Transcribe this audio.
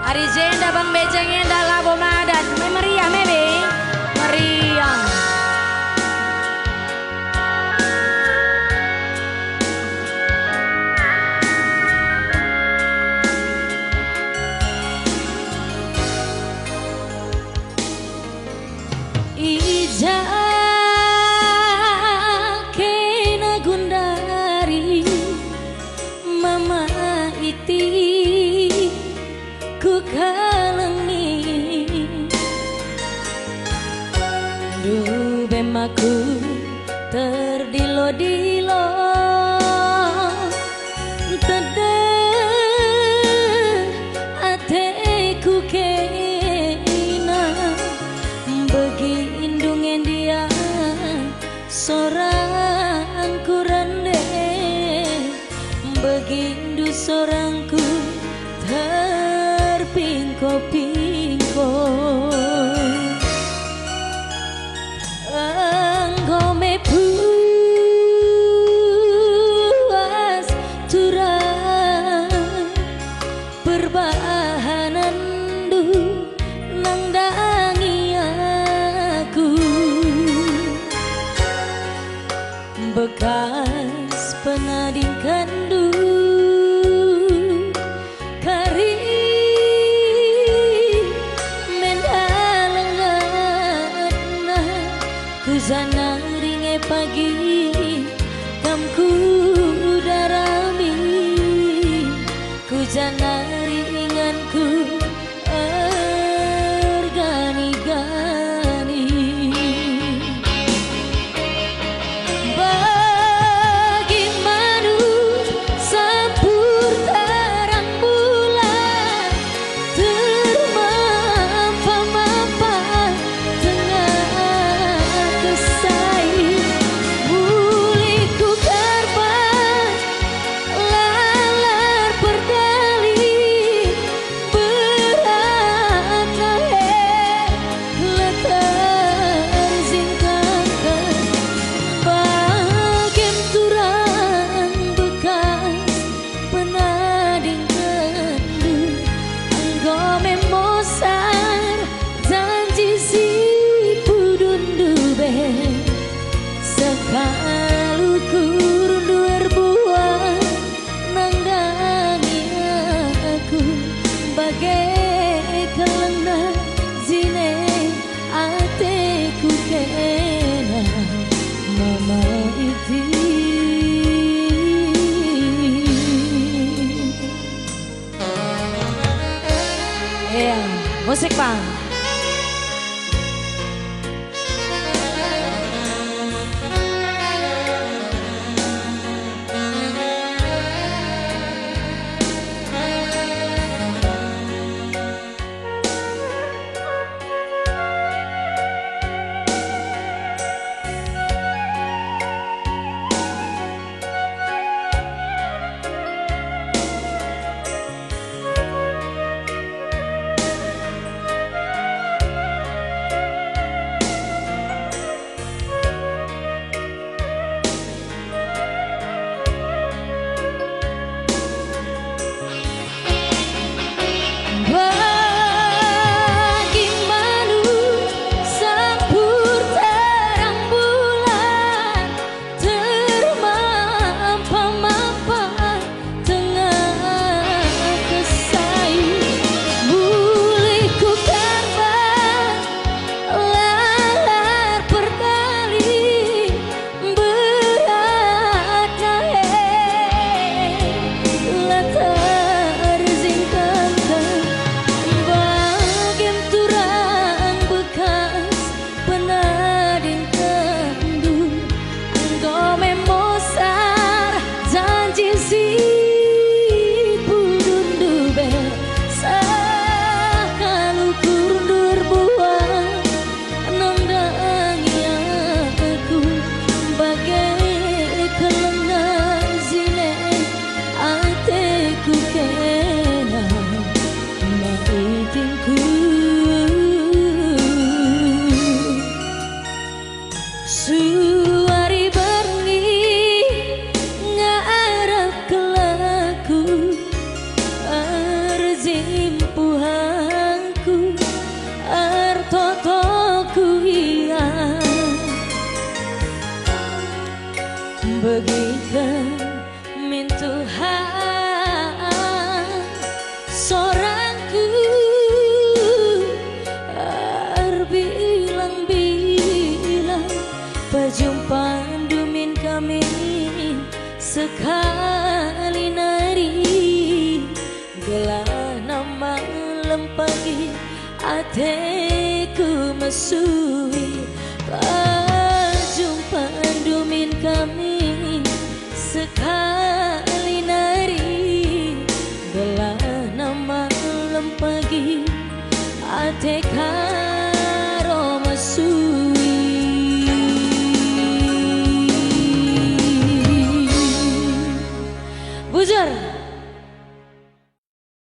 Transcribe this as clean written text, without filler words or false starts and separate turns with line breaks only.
Ari Zenda Bang Becengnya dah labo madat. Meriah mebe. Meriah. Ija kena gundari mama iti ku kalengi du bemaku terdilo-dilo tede ateku kena bagi indungen dia sorang kurande begindu sorangku terpingko-pingko anggome puas turang perbahanan du nang dangi aku bekas pengading kandu kari mendalengatna kuzana ringe pagi kamku darami kuzana ringanku ergani-gani bagi manu sampur terang bulan termampa-mampa tengah kesai muliku karban lalar perdali berat nahe letar zingkakan bagem turang bekas penading kendu anggome mosar janji si pudundu be sekalu kurundu erbuah nangdangi aku bagai kelena zine ateku kena mama iti ya musik bang. min Tuhan sorangku bilang-bilang perjumpaan dumin kami sekali nari gelana malam pagi hatiku mesui perjumpaan dumin kami sekali nari gelana malam pagi hati karo mesui bujur.